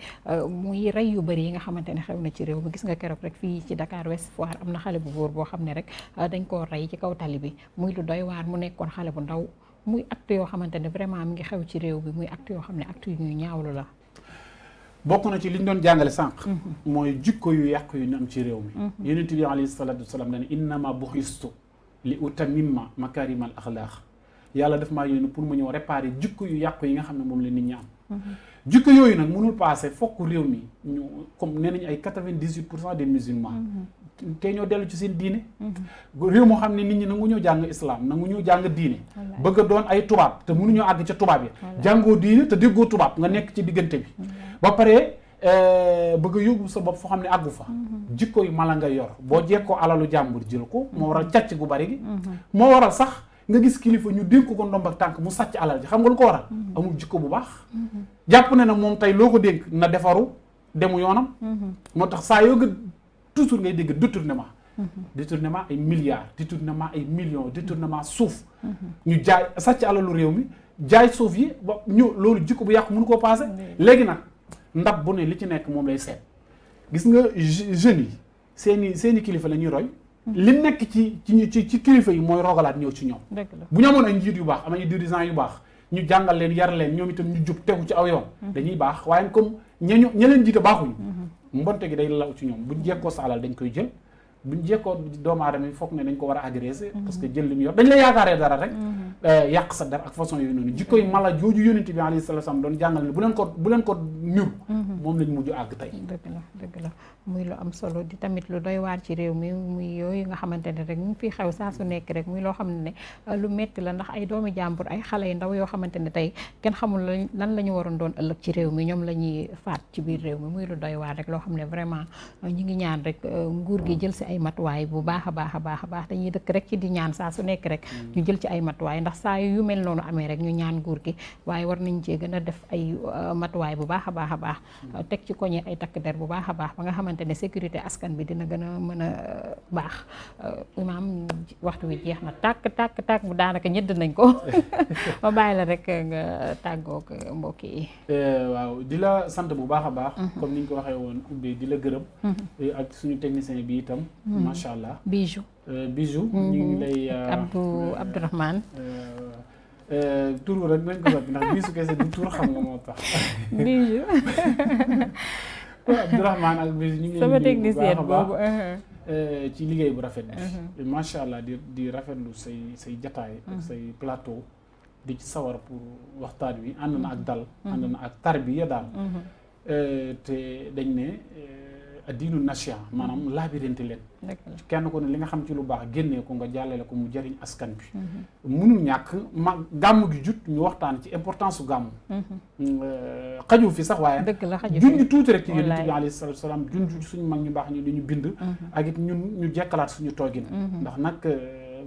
A: muy rey yu bëri yi nga xamante ne xew na ci réew mi gis nga keroog rek fii ci Dakar Ouest Foire am na xale bu góor boo xam ne rek dañ koo rey ci kaw tali bi muy lu doy waar mu nekkoon xale bu ndaw muy acte yoo xamante ne vraiment mi ngi xew ci réew bi muy acte yoo xam ne acte yu ñuy ñaawlu la
B: bokk na ci li ñu doon jàngale sànq mooy jikko yu yàq yu ñu am ci réew mi yonent bi alayhi salaatu wasalaam dane innama buxistu li utammima makarimal axlaaq yàlla daf maa yónni pour mu ñëw réparer jikko yu yàqu yi nga xam ne moom la nit ñi am jikko yooyu nag mënul passé fokk réew mi ñu comme nee nañu ay 98% des musulmans te ñoo dellu ci seen diine réew moo xam ne nit ñi nangu ñoo jàng islam nangu ñoo jàng diine bëgg a doon ay tubaab te mënuñoo àgg ca tubaab yi jàngoo diine te déggoo tubaab nga nekk ci diggante bi ba pare bëgg a yóbbu sa bopp foo xam ne àggu fa jikko yu mala nga yor boo jekkoo alalu jàmbur jël ko moo waral càcc gu bari gi moo waral sax nga gis kilifa ñu dénk ko ndomb ak tànk mu sàcc alal ji xam nga lu ko waral amul jikko bu baax jàpp ne na moom tey loo ko dénk na defaru demu yoonam moo tax saa yoo nga toujours ngay dégg détournement ay milliards détournement ay millions détournement suuf ñu jaay sàcc alalu réew mi jaay suuf yi ba ñu loolu jikko bu yàqu mënu koo passé léegi nag ndab bu ne li ci nekk moom lay seet gis nga jeunes yi seeni kilifa la ñuy roy li nekk ci kilifa yi mooy rogalaat ñëw ci ñoom bu ñu amoon ay njiit yu baax am ay dirigeants yu baax ñu jàngal leen yar leen ñoom itam ñu jub tegu ci aw yoon dañuy baax waaye comme ña leen jiite baaxuñu mbonte gi day law ci ñoom buñ jekkoo sa alal dañ koy jël buñ jekkoo doomu aadama yi foog ne dañ ko war a agresser parce que jël li mu yor dañ la yaakaaree dara rek yàq sa der ak façon yooyu noonu jikkoy mala jooju yonent bi alayhi salaatu salaam doon jàngal ne bu leen ko ñur moom lañ mujj àgg tey
A: dëgg la muy lu am solo di tamit lu doy waar ci réew mi muy yooyu nga xamante ne rek ñu fi xew saa su nekk rek muy loo xam ne lu metti la ndax ay doomi jàmbur ay xale yu ndaw yoo xamante ne tey kenn xamul lan la ñu waroon doon ëllëg ci réew mi ñoom la ñuy faat ci biir réew mi muy lu doy waar rek loo xam ne vraiment ñu ngi ñaan rek nguur gi jël si ay matuwaay bu baax a baax dañuy dëkk rek ci di ñaan saa su nekk rek ñu jël ci ay matuwaay ndax saa yu mel noonu amee rek ñu ñaan nguur gi waaye war nañ cee gën a def ay matuwaay bu baax a baax teg ci koñe ay takk der bu baax a baax ba nga xamante ne sécurité askan bi dina gën a mën a baax imaam waxtu wi jeex na tàkk bu daanaka ñëdd nañ ko ma bàyyi la rek nga tàggoog mbokk yi
B: waaw di la sant bu baax a baax comme ni ñu ko waxee woon ubbi di la gërëm ak suñu technicien bi itam macha allah Bijou ñu ngi lay
A: Abdourahmane
B: tur rek nañ ko soppi ndax Bijou kese du tur xam nga moo tax
A: Bijou
B: Abdourahmane ak Bijou ñu ngi
A: sama
B: lay nuyu bu
A: technicien
B: baax a
A: boobu
B: baax ci liggéey bu rafet bi macha allah di rafetlu say jataay ak say plateau di ci sawar pour waxtaan wi ànd na ak dal ànd na ak tarbiya daal te dañ ne diinu nasiha maanaam laabirante leen kenn ko ne li nga xam ci lu baax génnee ko nga jàllale ko mu jëriñ askan bi mënul ñàkk gàmm gi jut ñu waxtaan ci importance su gàmm xaju fi sax waaye junj tuuti rek ci yonent bi alayhi salaatu salaam junj suñu mag ñu baax ñu li ñu bind ak it ñun ñu jekkalaat suñu toogin ndax nag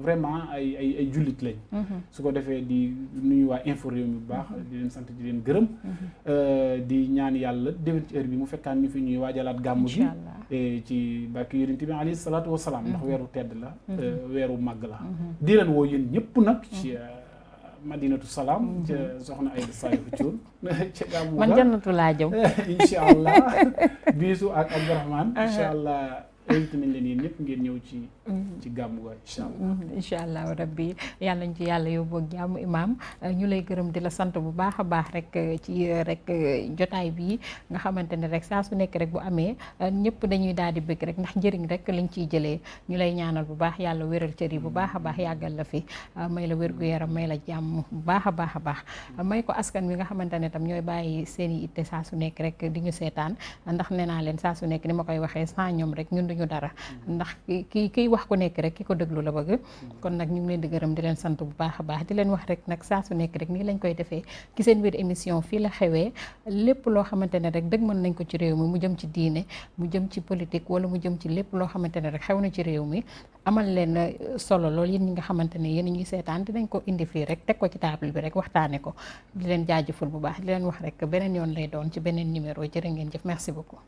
B: vraiment ay jullit lañ. su ko defee di nuyu waa Infos Rewmi bu baax di leen sant di leen gërëm. di ñaan yàlla déwén ci heure bi mu fekkaan ñu fi ñuy waajalaat gàmmu gi. ci barke yonent bi alayhi salaatu wa salaam ndax weeru tedd la. weeru màgg la. di leen woo yéen ñëpp nag ci Madinatu Salaam. ca soxna Aïda Salihou Thioune. ca gàmmu
A: man jannatu laa jëm.
B: incha allah biisu ak Abdourahmane incha allah. invité nañ leen yéen ñëpp ngeen ñëw ci gàmmu ga incha allah.
A: incha allah rabbi yàlla nañ ci yàlla yóbbu ak jàmm imaam ñu lay gërëm di la sant bu baax a baax rek ci rek jotaay bii nga xamante ne rek saa su nekk rek bu amee ñëpp dañuy daal di bëgg rek ndax njëriñ rek lañ ciy jëlee ñu lay ñaanal bu baax yàlla wéral cër yi bu baax a baax yàggal la fi may la wér gu yaram may la jàmm bu baax a baax a baax may ko askan wi nga xamante ne tam ñooy bàyyi seen i itte saa su nekk rek di ñu seetaan ndax nee naa leen saa su nekk ni ma koy waxee sans ñoom rek ñun ñu dara ndax kiy wax ku nekk rek ki ko déglu la bëgg kon nag ñu ngi leen di gërëm di leen sant bu baax a baax di leen wax rek nag saa su nekk rek nii lañ koy defee ci seen biir émission fii la xewee lépp loo xamante ne rek dëgg mën nañ ko ci réew mi mu jëm ci diine mu jëm ci politique wala mu jëm ci lépp loo xamante ne rek xew na ci réew mi amal leen solo loolu yéen ñi nga xamante ne yéen ñuy seetaan dinañ ko indi fii rek teg ko ci table bi rek waxtaane ko di leen jaajëfal bu baax di leen wax rek beneen yoon lay doon ci beneen numéro jërë ngeen jëf merci beaucoup